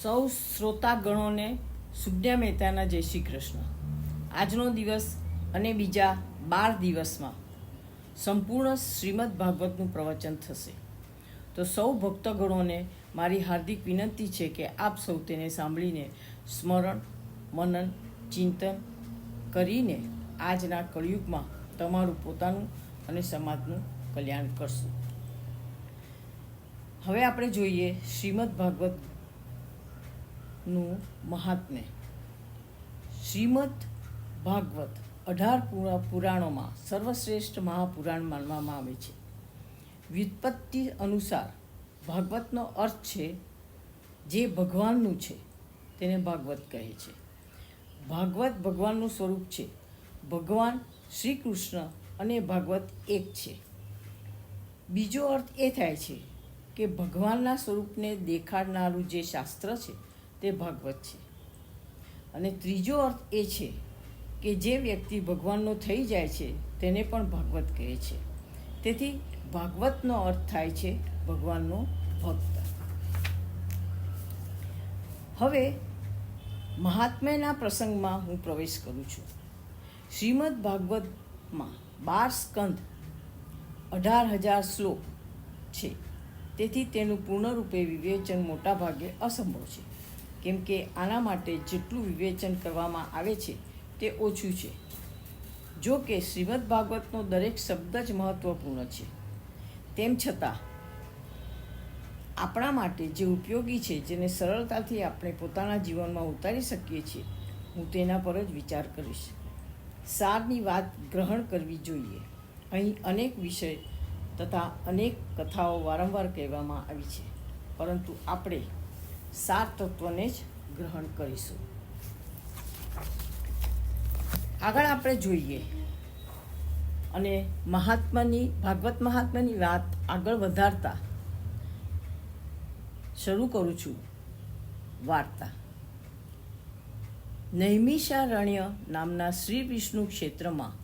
સૌ શ્રોતાગણોને સુજ્ઞા મહેતાના જય શ્રી કૃષ્ણ. આજનો દિવસ અને બીજા 12 દિવસમાં સંપૂર્ણ શ્રીમદ ભાગવતનું પ્રવચન થશે. તો સૌ ભક્તગણોને મારી હાર્દિક વિનંતી છે કે આપ સૌ તેને સાંભળીને સ્મરણ, મનન, ચિંતન કરીને આજના કળિયુગમાં તમારું પોતાનું અને સમાજનું કલ્યાણ કરશો. હવે આપણે જોઈએ શ્રીમદ ભાગવતનું મહાત્મ્ય. શ્રીમદ ભાગવત 18 પુરાણોમાં સર્વશ્રેષ્ઠ મહાપુરાણ માનવામાં આવે છે. વ્યુત્પત્તિ અનુસાર ભાગવતનો અર્થ છે જે ભગવાનનું છે તેને ભાગવત કહે છે. ભાગવત ભગવાનનું સ્વરૂપ છે. ભગવાન શ્રી કૃષ્ણ અને ભાગવત એક છે. બીજો અર્થ એ થાય છે કે ભગવાનના સ્વરૂપને દેખાડનારું જે શાસ્ત્ર છે તે ભાગવત છે. અને ત્રીજો અર્થ એ છે કે જે વ્યક્તિ ભગવાનનો થઈ જાય છે તેને પણ ભાગવત કહે છે. તેથી ભાગવતનો અર્થ થાય છે ભગવાનનો ભક્ત. હવે મહાત્મ્યના પ્રસંગમાં હું પ્રવેશ કરું છું. શ્રીમદ ભાગવતમાં 12 સ્કંદ 18,000 શ્લોક છે. તેથી તેનું પૂર્ણરૂપે વિવેચન મોટાભાગે અસંભવ છે, કેમ કે આના માટે જેટલું વિવેચન કરવામાં આવે છે તે ઓછું છે. જો કે શ્રીમદ ભાગવતનો દરેક શબ્દ જ મહત્વપૂર્ણ છે, તેમ છતાં આપણા માટે જે ઉપયોગી છે, જેને સરળતાથી આપણે પોતાના જીવનમાં ઉતારી શકીએ છીએ, હું તેના પર જ વિચાર કરીશ. સારની વાત ગ્રહણ કરવી જોઈએ. અહીં અનેક વિષય તથા અનેક કથાઓ વારંવાર કહેવામાં આવી છે, પરંતુ આપણે સાર તત્વને જ ગ્રહણ કરીશું. આગળ આપણે જોઈએ અને ભાગવત મહાત્માની વાત આગળ વધારતા શરૂ કરું છું. વાર્તા. નૈમિષારણ્ય નામના શ્રી વિષ્ણુ ક્ષેત્રમાં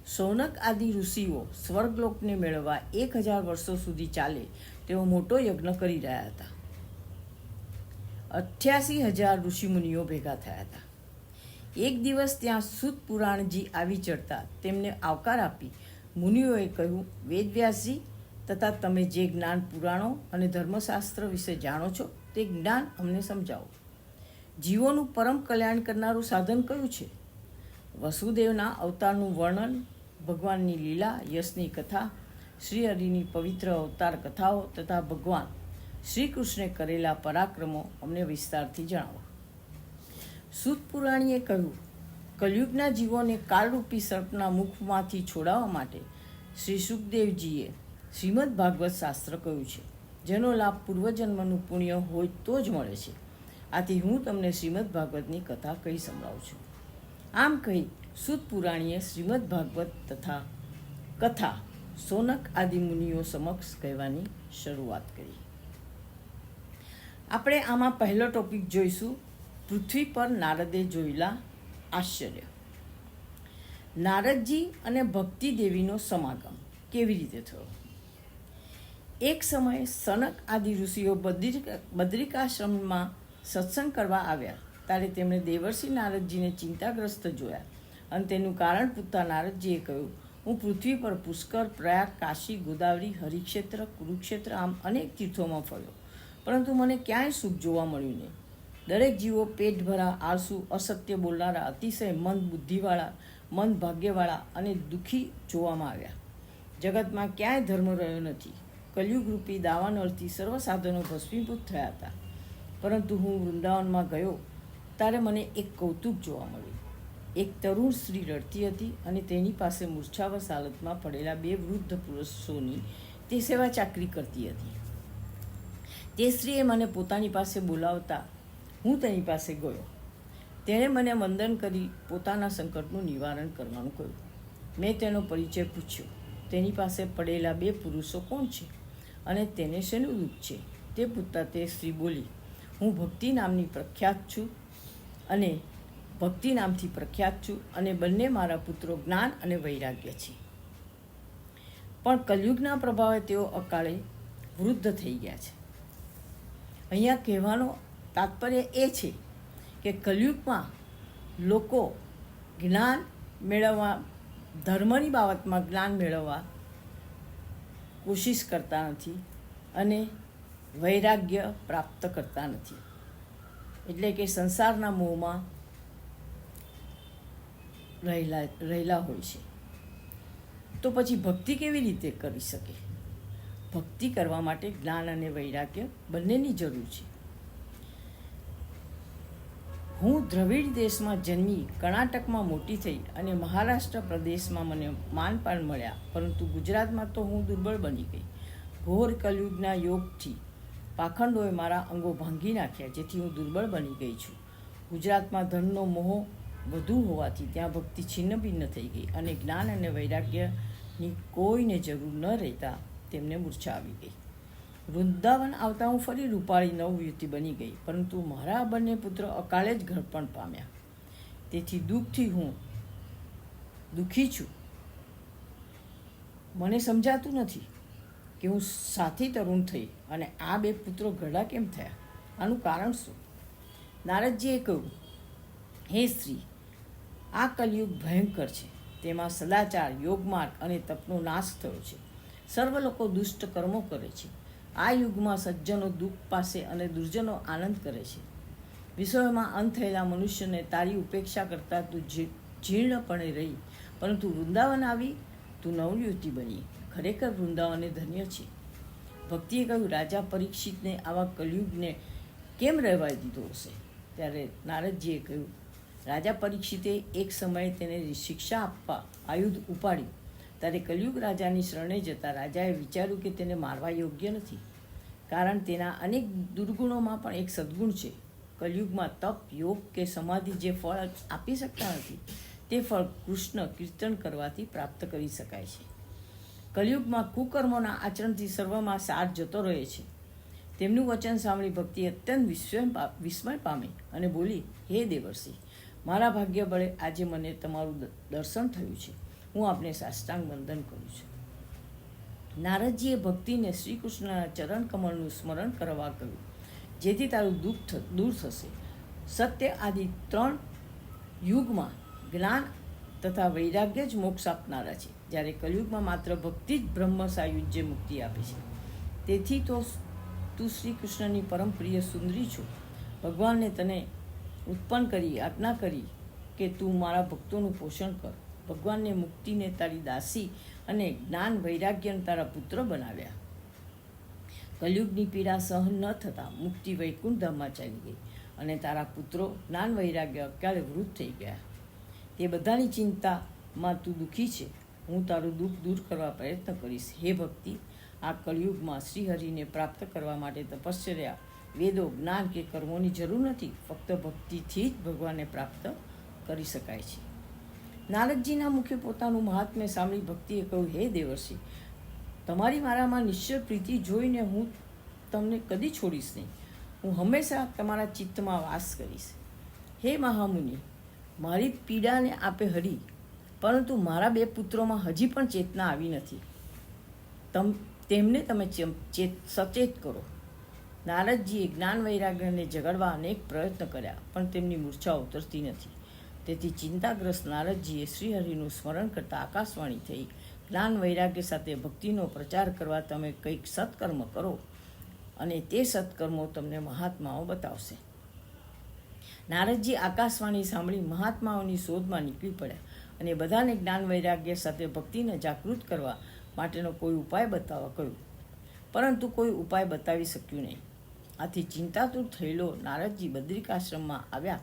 સૌનક આદિ ઋષિઓ સ્વર્ગલોકને મેળવવા 1000 વર્ષો સુધી ચાલે તેવો મોટો યજ્ઞ કરી રહ્યા હતા. 88,000 ઋષિમુનિઓ ભેગા થયા હતા. એક દિવસ ત્યાં સૂત પુરાણજી આવી ચડતા તેમને આવકાર આપી મુનિઓએ કહ્યું, વેદવ્યાસજી તથા તમે જે જ્ઞાન પુરાણો અને ધર્મશાસ્ત્ર વિશે જાણો છો તે જ્ઞાન અમને સમજાવો. જીવોનું પરમ કલ્યાણ કરનારું સાધન કયું છે? વસુદેવના અવતારનું વર્ણન, ભગવાનની લીલા યશની કથા, શ્રી હરિની પવિત્ર અવતાર કથાઓ તથા ભગવાન શ્રી કૃષ્ણે કરેલા પરાક્રમો અમને વિસ્તારથી જણાવો. સૂત પુરાણીએ કહ્યું, કલયુગના જીવોને કાળરૂપી સર્પના મુખમાંથી છોડાવવા માટે શ્રી સુખદેવજીએ શ્રીમદ ભાગવત શાસ્ત્ર કહ્યું છે, જેનો લાભ પૂર્વજન્મનું પુણ્ય હોય તો જ મળે છે. આથી હું તમને શ્રીમદ ભાગવતની કથા કહી સંભળાવું છું. આમ કહી સૂત પુરાણીએ શ્રીમદ ભાગવત તથા કથા સૌનક આદિ મુનિઓ સમક્ષ કહેવાની શરૂઆત કરી. આપણે આમાં પહેલો ટોપિક જોઈશું, પૃથ્વી પર નારદે જોયેલા આશ્ચર્ય. નારદજી અને ભક્તિ દેવીનો સમાગમ કેવી રીતે થયો? એક સમયે સનક આદિ ઋષિઓ બદ્રિકાશ્રમમાં સત્સંગ કરવા આવ્યા ત્યારે તેમણે દેવર્ષિ નારદજીને ચિંતાગ્રસ્ત જોયા અને તેનું કારણ પૂછતા નારદજીએ કહ્યું, હું પૃથ્વી પર પુષ્કર, પ્રયાગ, કાશી, ગોદાવરી, હરિક્ષેત્ર, કુરુક્ષેત્ર આમ અનેક તીર્થોમાં ફર્યો, પરંતુ મને ક્યાંય સુખ જોવા મળ્યું નહીં. દરેક જીવો પેટભરા, આળસુ, અસત્ય બોલનારા, અતિશય મંદ બુદ્ધિવાળા, મંદ ભાગ્યવાળા અને દુઃખી જોવામાં આવ્યા. જગતમાં ક્યાંય ધર્મ રહ્યો નથી. કલયુગરૂપી દાવાનળથી સર્વ સાધનો ભસ્મીભૂત થયા હતા. પરંતુ હું વૃંદાવનમાં ગયો ત્યારે મને એક કૌતુક જોવા મળ્યું. એક તરુણ સ્ત્રી રડતી હતી અને તેની પાસે મૂર્છાવશ હાલતમાં પડેલા 2 વૃદ્ધ પુરુષોની તે સેવા ચાકરી કરતી હતી. તે સ્ત્રીએ મને પોતાની પાસે બોલાવતા હું તેની પાસે ગયો. તેણે મને વંદન કરી પોતાના સંકટનું નિવારણ કરવાનું કહ્યું. મેં તેનો પરિચય પૂછ્યો. તેની પાસે પડેલા 2 પુરુષો કોણ છે અને તેને શેનું દુઃખ છે તે પૂછતા તે સ્ત્રી બોલી, હું ભક્તિ નામથી પ્રખ્યાત છું અને બંને મારા પુત્રો જ્ઞાન અને વૈરાગ્ય છે. પણ કલયુગના પ્રભાવે તેઓ અકાળે વૃદ્ધ થઈ ગયા છે. અહીંયા કહેવાનો તાત્પર્ય એ છે કે કલયુગમાં લોકો જ્ઞાન મેળવવા, ધર્મની બાબતમાં જ્ઞાન મેળવવા કોશિશ કરતા નથી અને વૈરાગ્ય પ્રાપ્ત કરતા નથી. એટલે કે સંસારના મોહમાં રહેલા હોય છે. તો પછી ભક્તિ કેવી રીતે કરી શકે? ભક્તિ કરવા માટે જ્ઞાન અને વૈરાગ્ય બંનેની જરૂર છે. હું દ્રવિડ દેશમાં જન્મી, કર્ણાટકમાં મોટી થઈ અને મહારાષ્ટ્ર પ્રદેશમાં મને માનપાન મળ્યા, પરંતુ ગુજરાતમાં તો હું દુર્બળ બની ગઈ. ઘોર કલયુગના યોગથી પાખંડોએ મારા અંગો ભાંગી નાખ્યા, જેથી હું દુર્બળ બની ગઈ છું. ગુજરાતમાં ધનનો મોહ વધુ હોવાથી ત્યાં ભક્તિ છિન્ન ભિન્ન થઈ ગઈ અને જ્ઞાન અને વૈરાગ્યની કોઈને જરૂર ન રહેતા તેમને મૂર્છા આવી ગઈ. વૃંદાવન આવતા હું ફરી રૂપાળી નવયુવતી બની ગઈ, પરંતુ મારા બંને પુત્ર અકાળે જ ઘરપણ પામ્યા. તેથી દુઃખથી હું દુઃખી છું. મને સમજાતું નથી કે હું સાથી તરુણ થઈ અને આ બે પુત્રો ઘરડા કેમ થયા. આનું કારણ શું? નારદજીએ કહ્યું, હે સ્ત્રી, આ કલયુગ ભયંકર છે. તેમાં સદાચાર, યોગમાર્ગ અને તપનો નાશ થયો છે. સર્વ લોકો દુષ્ટ કર્મો કરે છે. આ યુગમાં સજ્જનો દુઃખ પાસે અને દુર્જનો આનંદ કરે છે. વિષયોમાં અંત થયેલા મનુષ્યને તારી ઉપેક્ષા કરતાં તું જીર્ણપણે રહી, પરંતુ વૃંદાવન આવી તું નવયુવતી બની. ખરેખર વૃંદાવને ધન્ય છે. ભક્તિએ કહ્યું, રાજા પરીક્ષિતને આવા કલયુગને કેમ રહેવા દીધો હશે? ત્યારે નારદજીએ કહ્યું, રાજા પરીક્ષિતે એક સમયે તેને શિક્ષા આપવા આયુધ ઉપાડ્યું. ત્યારે કલયુગ રાજાની શરણે જતાં રાજાએ વિચાર્યું કે તેને મારવા યોગ્ય નથી, કારણ તેના અનેક દુર્ગુણોમાં પણ એક સદ્ગુણ છે. કલયુગમાં તપ, યોગ કે સમાધિ જે ફળ આપી શકતા નથી, તે ફળ કૃષ્ણ કીર્તન કરવાથી પ્રાપ્ત કરી શકાય છે. કલયુગમાં કુકર્મોના આચરણથી સર્વમાં સાર જતો રહે છે. તેમનું વચન સાંભળી ભક્તિ અત્યંત વિસ્મય પામી અને બોલી, હે દેવર્ષિ, મારા ભાગ્ય બળે આજે મને તમારું દર્શન થયું છે. હું આપને સાષ્ટાંગ વંદન કરું છું. નારદજીએ ભક્તિને શ્રી કૃષ્ણના ચરણ કમળનું સ્મરણ કરવા કહ્યું, જેથી તારું દુઃખ દૂર થશે. સત્ય આદિ 3 યુગમાં જ્ઞાન તથા વૈરાગ્ય જ મોક્ષ આપનારા છે, જ્યારે કલયુગમાં માત્ર ભક્તિ જ બ્રહ્મ સાયુજ્ય મુક્તિ આપે છે. તેથી તો તું શ્રી કૃષ્ણની પરમ પ્રિય સુંદરી છું. ભગવાનને તને ઉત્પન્ન કરી આજ્ઞા કરી કે તું મારા ભક્તોનું પોષણ કર. ભગવાનને મુક્તિને તારી દાસી અને જ્ઞાન વૈરાગ્યને તારા પુત્ર બનાવ્યા. કલયુગની પીડા સહન ન થતાં મુક્તિ વૈકુંઠ ધામમાં ચાલી ગઈ અને તારા પુત્રો જ્ઞાન વૈરાગ્ય અકાળે વૃદ્ધ થઈ ગયા. તે બધાની ચિંતામાં તું દુઃખી છે. હું તારું દુઃખ દૂર કરવા પ્રયત્ન કરીશ. હે ભક્તિ, આ કલયુગમાં શ્રીહરિને પ્રાપ્ત કરવા માટે તપશ્ચર્યા, વેદો, જ્ઞાન કે કર્મોની જરૂર નથી. ફક્ત ભક્તિથી જ ભગવાનને પ્રાપ્ત કરી શકાય છે. નારદજીના મુખે પોતાનું મહાત્મ્ય સાંભળી ભક્તિએ કહ્યું, હે દેવર્ષિ, તમારી મારામાં નિશ્ચળ પ્રીતિ જોઈને હું તમને કદી છોડીશ નહીં. હું હંમેશા તમારા ચિત્તમાં વાસ કરીશ. હે મહામુનિ, મારી પીડાને આપે હરી, પરંતુ મારા 2 પુત્રોમાં હજી પણ ચેતના આવી નથી. તેમને તમે સચેત કરો. નારદજીએ જ્ઞાન વૈરાગ્યને જગાડવા અનેક પ્રયત્ન કર્યા, પણ તેમની મૂર્છા ઉતરતી નથી. તેથી ચિંતાગ્રસ્ત નારદજીએ શ્રીહરિનું સ્મરણ કરતા આકાશવાણી થઈ, જ્ઞાન વૈરાગ્ય સાથે ભક્તિનો પ્રચાર કરવા તમે કંઈક સત્કર્મ કરો અને તે સત્કર્મો તમને મહાત્માઓ બતાવશે. નારદજી આકાશવાણી સાંભળી મહાત્માઓની શોધમાં નીકળી પડ્યા અને બધાને જ્ઞાન વૈરાગ્ય સાથે ભક્તિને જાગૃત કરવા માટેનો કોઈ ઉપાય બતાવવા કહ્યું, પરંતુ કોઈ ઉપાય બતાવી શક્યું નહીં. આથી ચિંતાતુર થયેલો નારદજી બદ્રિકાશ્રમમાં આવ્યા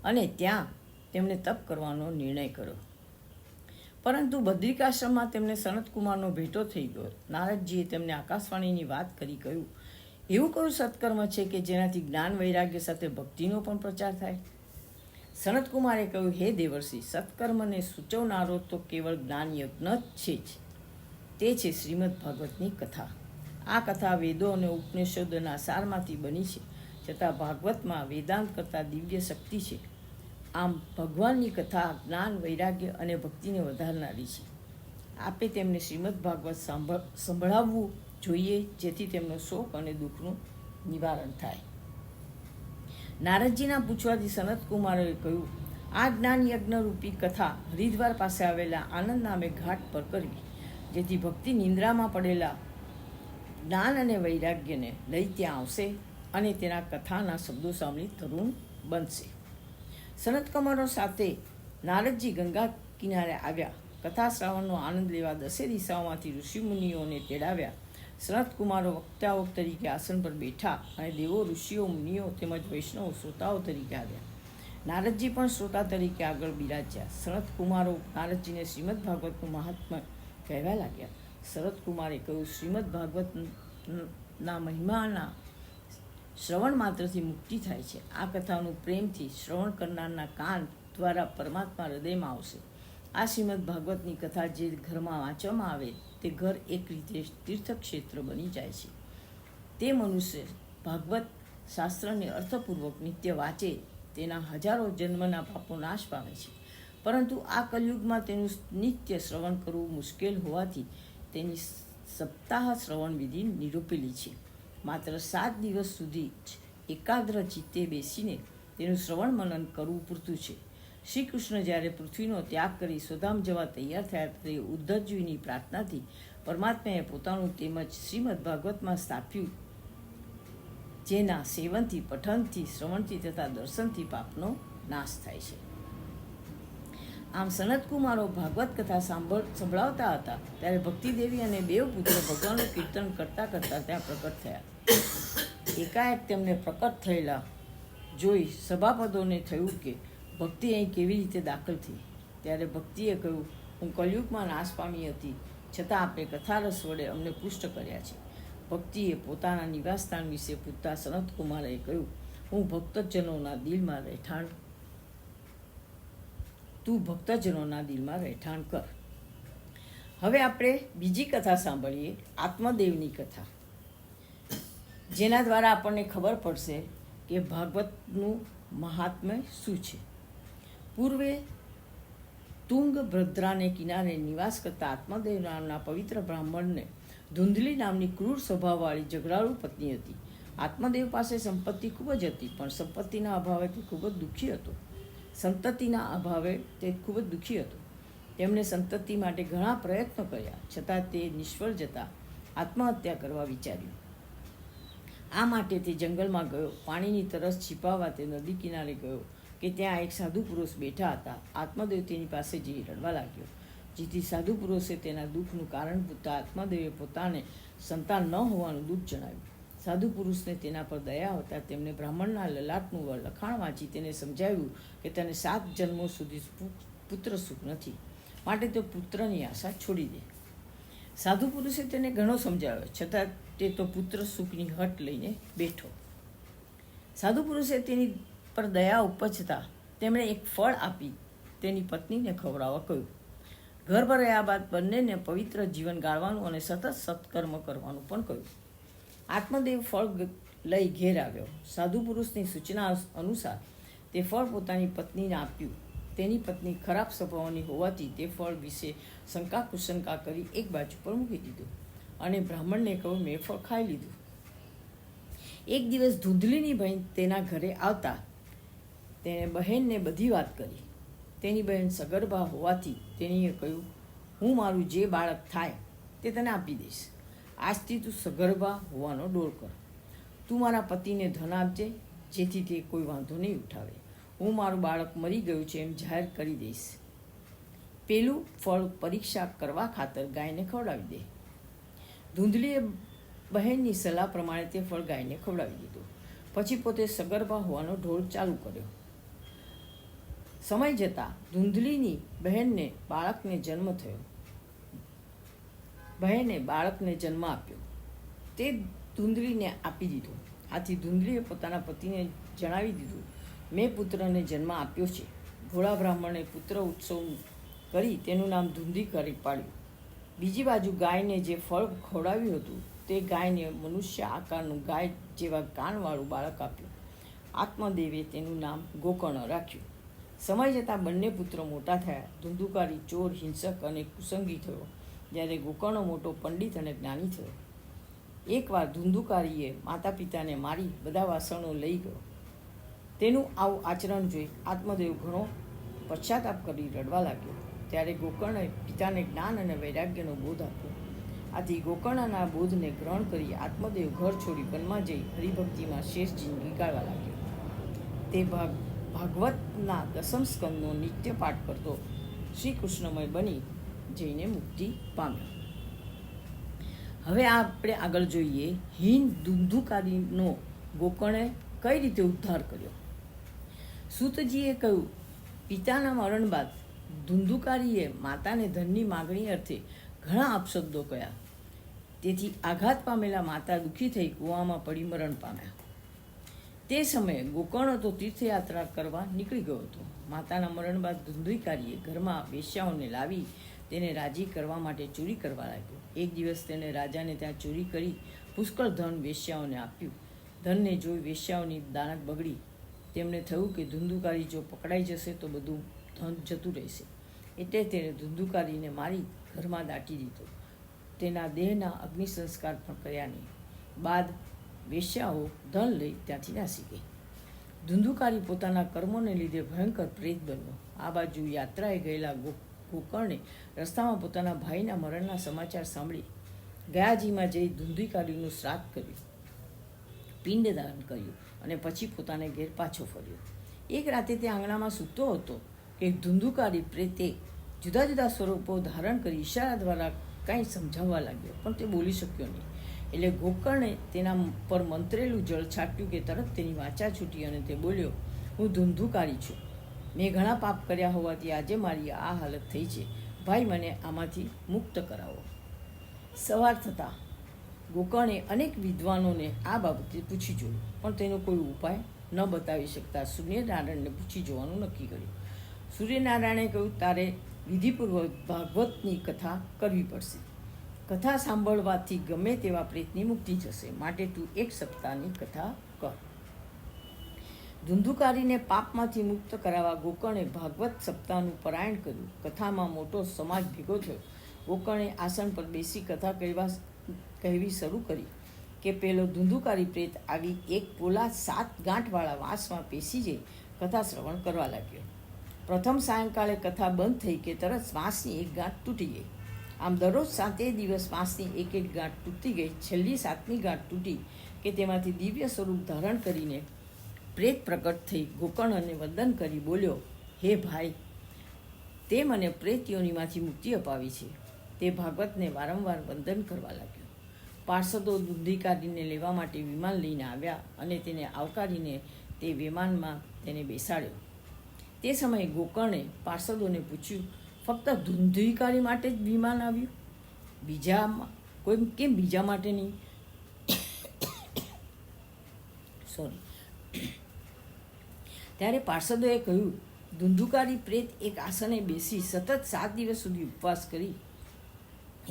અને ત્યાં તેમણે તપ કરવાનો નિર્ણય કર્યો. પરંતુ બદ્રિકાશ્રમમાં તેમને સનતકુમારનો ભેટો થઈ ગયો. નારદજીએ તેમને આકાશવાણીની વાત કરી કહ્યું, એવું કયું સત્કર્મ છે કે જેનાથી જ્ઞાન વૈરાગ્ય સાથે ભક્તિનો પણ પ્રચાર થાય? સનતકુમારે કહ્યું, હે દેવર્ષિ, સત્કર્મને સૂચવનારો તો કેવળ જ્ઞાન યજ્ઞ જ છે જ. તે છે શ્રીમદ ભાગવતની કથા. આ કથા વેદો અને ઉપનિષદોના સારમાંથી બની છે, છતાં ભાગવતમાં વેદાંત કરતાં દિવ્ય શક્તિ છે. આમ ભગવાનની કથા જ્ઞાન, વૈરાગ્ય અને ભક્તિને વધારનારી છે. આપે તેમને શ્રીમદ ભાગવત સંભળાવવું જોઈએ, જેથી તેમનો શોક અને દુઃખનું નિવારણ થાય. નારદજીના પૂછવાથી સનતકુમારોએ કહ્યું, આ જ્ઞાન યજ્ઞરૂપી કથા હરિદ્વાર પાસે આવેલા આનંદ નામે ઘાટ પર કરવી, જેથી ભક્તિ નિંદ્રામાં પડેલા જ્ઞાન અને વૈરાગ્યને લઈ ત્યાં આવશે અને તેના કથાના શબ્દો સાંભળી તરુણ બનશે. સનતકુમારો સાથે નારદજી ગંગા કિનારે આવ્યા. કથા શ્રાવણનો આનંદ લેવા 10 દિશાઓમાંથી ઋષિમુનિઓને તેડાવ્યા. સનતકુમારો વક્તાઓ તરીકે આસન પર બેઠા અને દેવો, ઋષિઓ, મુનિઓ તેમજ વૈષ્ણવો શ્રોતાઓ તરીકે આવ્યા. નારદજી પણ શ્રોતા તરીકે આગળ બિરાજ્યા. સનતકુમારો નારદજીને શ્રીમદ ભાગવતનું મહાત્મ્ય કહેવા લાગ્યા. સનતકુમારે કહ્યું, શ્રીમદ ભાગવતના મહિમાના શ્રવણ માત્રથી મુક્તિ થાય છે. આ કથાનું પ્રેમથી શ્રવણ કરનારના કાન દ્વારા પરમાત્મા હૃદયમાં આવશે. આ શ્રીમદ ભાગવતની કથા જે ઘરમાં વાંચવામાં આવે તે ઘર એક રીતે તીર્થક્ષેત્ર બની જાય છે. તે મનુષ્ય ભાગવત શાસ્ત્રને અર્થપૂર્વક નિત્ય વાંચે તેના હજારો જન્મના પાપો નાશ પામે છે. પરંતુ આ કલયુગમાં તેનું નિત્ય શ્રવણ કરવું મુશ્કેલ હોવાથી તેની સપ્તાહ શ્રવણ વિધિ નિરૂપેલી છે. માત્ર 7 દિવસ સુધી જ એકાગ્ર ચિત્તે બેસીને તેનું શ્રવણ મનન કરવું પૂરતું છે. શ્રી કૃષ્ણ જ્યારે પૃથ્વીનો ત્યાગ કરી સ્વધામ જવા તૈયાર થયા ત્યારે ઉદ્ધવજીની પ્રાર્થનાથી પરમાત્માએ પોતાનું તેમજ શ્રીમદ ભાગવતમાં સ્થાપ્યું, જેના સેવનથી, પઠનથી, શ્રવણથી તથા દર્શનથી પાપનો નાશ થાય છે. આમ સનતકુમારો ભાગવત કથા સંભળાવતા હતા ત્યારે ભક્તિદેવી અને બેવ પુત્ર ભગવાનનું કીર્તન કરતા કરતા ત્યાં પ્રકટ થયા. એકાએક તેમને પ્રકટ થયેલા જોઈ સભાપદોને થયું કે ભક્તિ અહીં કેવી રીતે દાખલ થઈ. ત્યારે ભક્તિએ કહ્યું, હું કલયુગમાં નાશ પામી હતી, છતાં આપણે કથારસ વડે અમને પુષ્ટ કર્યા છે. ભક્તિએ પોતાના નિવાસસ્થાન વિશે પૂછતા સનતકુમારે કહ્યું, હું ભક્તજનોના દિલમાં રહેઠાણ તું ભક્તજનોના દિલમાં રહેઠાણ કર. હવે આપણે બીજી કથા સાંભળીએ, આત્મદેવની કથા, જેના દ્વારા આપણને ખબર પડશે કે ભાગવતનું મહાત્મ્ય શું છે. પૂર્વે તુંગભદ્રાને કિનારે નિવાસ કરતા આત્મદેવ નામના પવિત્ર બ્રાહ્મણને ધુંધલી નામની ક્રૂર સ્વભાવવાળી ઝઘડાળુ પત્ની હતી. આત્મદેવ પાસે સંપત્તિ ખૂબ જ હતી, પણ સંપત્તિના અભાવે તે ખૂબ જ દુઃખી હતો. તેમણે સંતતિ માટે ઘણા પ્રયત્નો કર્યા, છતાં તે નિષ્ફળ જતા આત્મહત્યા કરવા વિચાર્યું. આ માટે તે જંગલમાં ગયો. પાણીની તરસ છીપાવવા તે નદી કિનારે ગયો કે ત્યાં એક સાધુ પુરુષ બેઠા હતા. આત્મદેવ તેની પાસે જઈ રડવા લાગ્યો, જેથી સાધુ પુરુષે તેના દુઃખનું કારણ પૂછતા આત્મદેવે પોતાને સંતાન ન હોવાનું દુઃખ જણાવ્યું. સાધુ પુરુષને તેના પર દયા આવતા તેમણે બ્રાહ્મણના લલાટનું લખાણ વાંચી તેને સમજાવ્યું કે તેને 7 જન્મો સુધી પુત્ર સુખ નથી, માટે તે પુત્રની આશા છોડી દે. સાધુ પુરુષે તેને ઘણો સમજાવ્યો, છતાં તે તો પુત્ર સુખની હટ લઈને બેઠો. સાધુ પુરુષે તેની પર દયા ઉપજતા તેમણે એક ફળ આપી તેની પત્નીને ખવડાવવા કહ્યું. ગર્ભ રહ્યા બાદ બંનેને પવિત્ર જીવન ગાળવાનું અને સતત સત્કર્મ કરવાનું પણ કહ્યું. આત્મદેવ ફળ લઈ ઘેર આવ્યો. સાધુ પુરુષની સૂચના અનુસાર તે ફળ પોતાની પત્નીને આપ્યું. તેની પત્ની ખરાબ સ્વભાવની હોવાથી તે ફળ વિશે શંકા કુશંકા કરી એક બાજુ પર મૂકી દીધું અને બ્રાહ્મણને કહ્યું, મેં ફળ ખાઈ લીધું. એક દિવસ ધૂંધલીની બહેન તેના ઘરે આવતા તેણે બહેનને બધી વાત કરી. તેની બહેન સગર્ભા હોવાથી તેણીએ કહ્યું, હું મારું જે બાળક થાય તે તને આપી દઈશ. આજથી તું સગર્ભા હોવાનો ડોળ કર. તું મારા પતિને ધન આપજે, જેથી તે કોઈ વાંધો નહીં ઉઠાવે. હું મારું બાળક મરી ગયું છે એમ જાહેર કરી દઈશ. પેલું ફળ પરીક્ષા કરવા ખાતર ગાયને ખવડાવી દે. ધૂંધલીએ બહેનની સલાહ પ્રમાણે તે ફળ ગાયને ખવડાવી દીધું. પછી પોતે સગર્ભા હોવાનો ઢોળ ચાલુ કર્યો. સમય જતાં ધૂંધલીની બહેને બાળકને જન્મ આપ્યો. તે ધૂંધલીને આપી દીધો. આથી ધૂંધલીએ પોતાના પતિને જણાવી દીધું, મેં પુત્રને જન્મ આપ્યો છે. ભોળા બ્રાહ્મણે પુત્ર ઉત્સવ કરી તેનું નામ ધૂંધી કરી પાડ્યું. બીજી બાજુ ગાયને જે ફળ ખવડાવ્યું હતું તે ગાયને મનુષ્ય આકારનું ગાય જેવા કાનવાળું બાળક આપ્યું. આત્મદેવે તેનું નામ ગોકર્ણ રાખ્યું. સમય જતાં બંને પુત્રો મોટા થયા. ધુંધુકારી ચોર, હિંસક અને કુસંગી થયો, જ્યારે ગોકર્ણ મોટો પંડિત અને જ્ઞાની થયો. એકવાર ધુંધુકારીએ માતા પિતાને મારી બધા વાસણો લઈ ગયો. તેનું આવું આચરણ જોઈ આત્મદેવ ઘણો પશ્ચાતાપ કરી રડવા લાગ્યો. ત્યારે ગોકર્ણે પિતાને જ્ઞાન અને વૈરાગ્યનો બોધ આપ્યો. આથી ગોકર્ણના બોધને ગ્રહણ કરી આત્મદેવ ઘર છોડી વનમાં જઈ હરિભક્તિમાં શેષ જિંદગી ગાળવા લાગ્યો. તે ભાગવતના દસમ સ્કંદનો નિત્ય પાઠ કરતો શ્રી કૃષ્ણમય બની જઈને મુક્તિ પામ્યો. હવે આપણે આગળ જોઈએ હીન ધુંધુકારીનો ગોકર્ણે કઈ રીતે ઉદ્ધાર કર્યો. સૂતજીએ કહ્યું, પિતાના મરણ બાદ ધુંધુકારીએ માતાને ધનની માગણી અર્થે ઘણા અપશબ્દો કહ્યા. તેથી આઘાત પામેલા માતા દુઃખી થઈ કૂવામાં પડી મરણ પામ્યા. તે સમયે ગોકર્ણ તો તીર્થયાત્રા કરવા નીકળી ગયો હતો. માતાના મરણ બાદ ધુંધુકારીએ ઘરમાં વેશ્યાઓને લાવી તેને રાજી કરવા માટે ચોરી કરવા લાગ્યો. એક દિવસ તેને રાજાને ત્યાં ચોરી કરી પુષ્કળ ધન વેશ્યાઓને આપ્યું. ધનને જોઈ વેશ્યાઓની દાનત બગડી. તેમને થયું કે ધુંધુકારી જો પકડાઈ જશે તો બધું ધન જતું રહેશે. એટલે તેણે ધુંધુકારીને મારી ઘરમાં દાટી દીધો. તેના દેહના અગ્નિ સંસ્કાર પણ કર્યા નહીં. બાદ વેશ્યાઓ ધન લઈ ત્યાંથી નાસી ગઈ. ધુંધુકારી પોતાના કર્મોને લીધે ભયંકર પ્રેત બન્યો. આ બાજુ યાત્રાએ ગયેલા ગોકર્ણે રસ્તામાં પોતાના ભાઈના મરણના સમાચાર સાંભળી ગયાજીમાં જઈ ધુંધુકારીનું શ્રાદ્ધ કર્યું, પિંડદાન કર્યું અને પછી પોતાને ઘેર પાછો ફર્યો. એક રાતે તે આંગણામાં સૂતો હતો કે ધુંધુકારી પ્રેતે જુદા જુદા સ્વરૂપો ધારણ કરી ઈશારા દ્વારા કાંઈ સમજાવવા લાગ્યો, પણ તે બોલી શક્યો નહીં. એટલે ગોકર્ણે તેના પર મંત્રેલું જળ છાટ્યું કે તરત તેની વાચા છૂટી અને તે બોલ્યો, હું ધુંધુકારી છું. મેં ઘણા પાપ કર્યા હોવાથી આજે મારી આ હાલત થઈ છે. ભાઈ, મને આમાંથી મુક્ત કરાવો. સવાર થતાં ગોકર્ણે અનેક વિદ્વાનોને આ બાબતે પૂછી જોયું, પણ તેનો કોઈ ઉપાય ન બતાવી શકતા સૂર્યનારાયણને પૂછી જોવાનું નક્કી કર્યું. સૂર્યનારાયણે કહ્યું, તારે વિધિપૂર્વક ભાગવતની કથા કરવી પડશે. કથા સાંભળવાથી ગમે તેવા પ્રેતની મુક્તિ જશે, માટે તું 1 સપ્તાહની કથા કર. ધુંધુકારીને પાપમાંથી મુક્ત કરાવવા ગોકર્ણે ભાગવત સપ્તાહનું પારાયણ કર્યું. કથામાં મોટો સમાજ ભેગો થયો. ગોકર્ણે આસન પર બેસી કથા કહેવી શરૂ કરી કે પેલો ધુંધુકારી પ્રેત આવી એક પોલા 7 ગાંઠવાળા વાંસમાં પેસી જઈ કથા શ્રવણ કરવા લાગ્યો. પ્રથમ સાયંકાળે કથા બંધ થઈ કે તરત વાંસની એક ગાંઠ તૂટી ગઈ. આમ દરરોજ 7 દિવસ વાંસની એક ગાંઠ તૂટી ગઈ. છેલ્લી 7મી ગાંઠ તૂટી કે તેમાંથી દિવ્ય સ્વરૂપ ધારણ કરીને પ્રેત પ્રકટ થઈ ગોકર્ણને વંદન કરી બોલ્યો, હે ભાઈ, તે મને પ્રેત યોનિમાંથી મુક્તિ અપાવી છે. તે ભાગવતને વારંવાર વંદન કરવા લાગ્યો. પાર્ષદો ધુંધુકારીને લેવા માટે વિમાન લઈને આવ્યા અને તેને આવકારીને તે વિમાનમાં તેને બેસાડ્યો. તે સમયે ગોકર્ણે પાર્ષદોને પૂછ્યું, ફક્ત ધુંધુકારી માટે જ વિમાન આવ્યું, બીજા માટે નહીં? ત્યારે પાર્ષદોએ કહ્યું, ધુંધુકારી પ્રેત એક આસને બેસી સતત 7 દિવસ સુધી ઉપવાસ કરી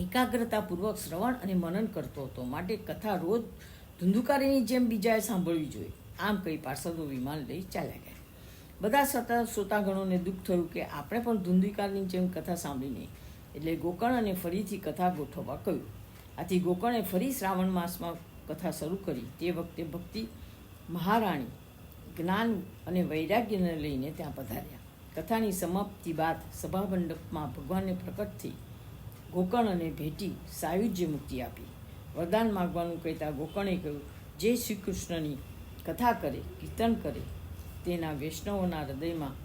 એકાગ્રતાપૂર્વક શ્રવણ અને મનન કરતો હતો, માટે કથા રોજ ધુંધુકારીની જેમ બીજાએ સાંભળવી જોઈએ. આમ કહી પાર્ષદો વિમાન લઈ ચાલ્યા ગયા. બધા શ્રોતાગણોને દુઃખ થયું કે આપણે પણ ધુંધુકારીની જેમ કથા સાંભળી નહીં. એટલે ગોકર્ણને ફરીથી કથા ગોઠવવા કહ્યું. આથી ગોકર્ણે ફરી શ્રાવણ માસમાં કથા શરૂ કરી. તે વખતે ભક્તિ મહારાણી જ્ઞાન અને વૈરાગ્યને લઈને ત્યાં પધાર્યા. કથાની સમાપ્તિ બાદ સભામંડપમાં ભગવાનને પ્રકટ થઈ ગોકર્ણને ભેટી સાયુજ્ય મુક્તિ આપી. વરદાન માગવાનું કહેતા ગોકર્ણે કહ્યું, જે શ્રી કૃષ્ણની કથા કરે, કીર્તન કરે, તેના વૈષ્ણવોના હૃદયમાં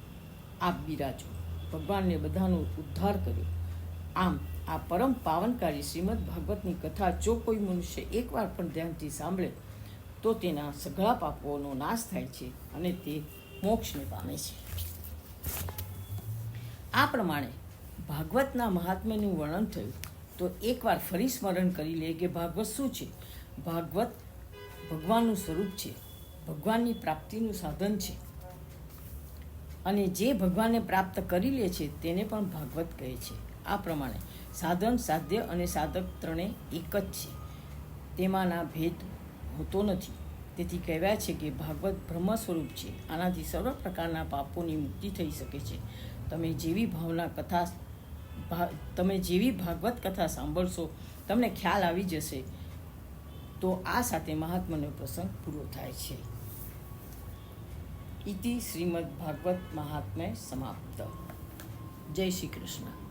આપ બિરાજો. ભગવાનને બધાનો ઉદ્ધાર કર્યો. આમ આ પરમ પાવનકારી શ્રીમદ ભાગવતની કથા જો કોઈ મનુષ્ય એકવાર પણ ધ્યાનથી સાંભળે તો તેના સઘળા પાપોનો નાશ થાય છે અને તે મોક્ષને પામે છે. આ પ્રમાણે ભાગવતના મહાત્મ્યનું વર્ણન થયું. તો એકવાર ફરી સ્મરણ કરી લે કે ભાગવત શું છે. ભાગવત ભગવાનનું સ્વરૂપ છે, ભગવાનની પ્રાપ્તિનું સાધન છે, અને જે ભગવાનને પ્રાપ્ત કરી લે છે તેને પણ ભાગવત કહે છે. આ પ્રમાણે સાધન, સાધ્ય અને સાધક ત્રણે એક જ છે, તેમાંના ભેદ હોતો નથી. તેથી કહેવાય છે કે ભાગવત બ્રહ્મ સ્વરૂપ છે. આનાથી સર્વ પ્રકારના પાપોની મુક્તિ થઈ શકે છે. તમે જેવી ભાગવત કથા સાંભળશો તમને ખ્યાલ આવી જશે. તો આ સાથે મહાત્માનો પ્રસંગ પૂરો થાય છે. ઇતિ શ્રીમદ ભાગવત મહાત્મ્ય સમાપ્ત. જય શ્રી કૃષ્ણ.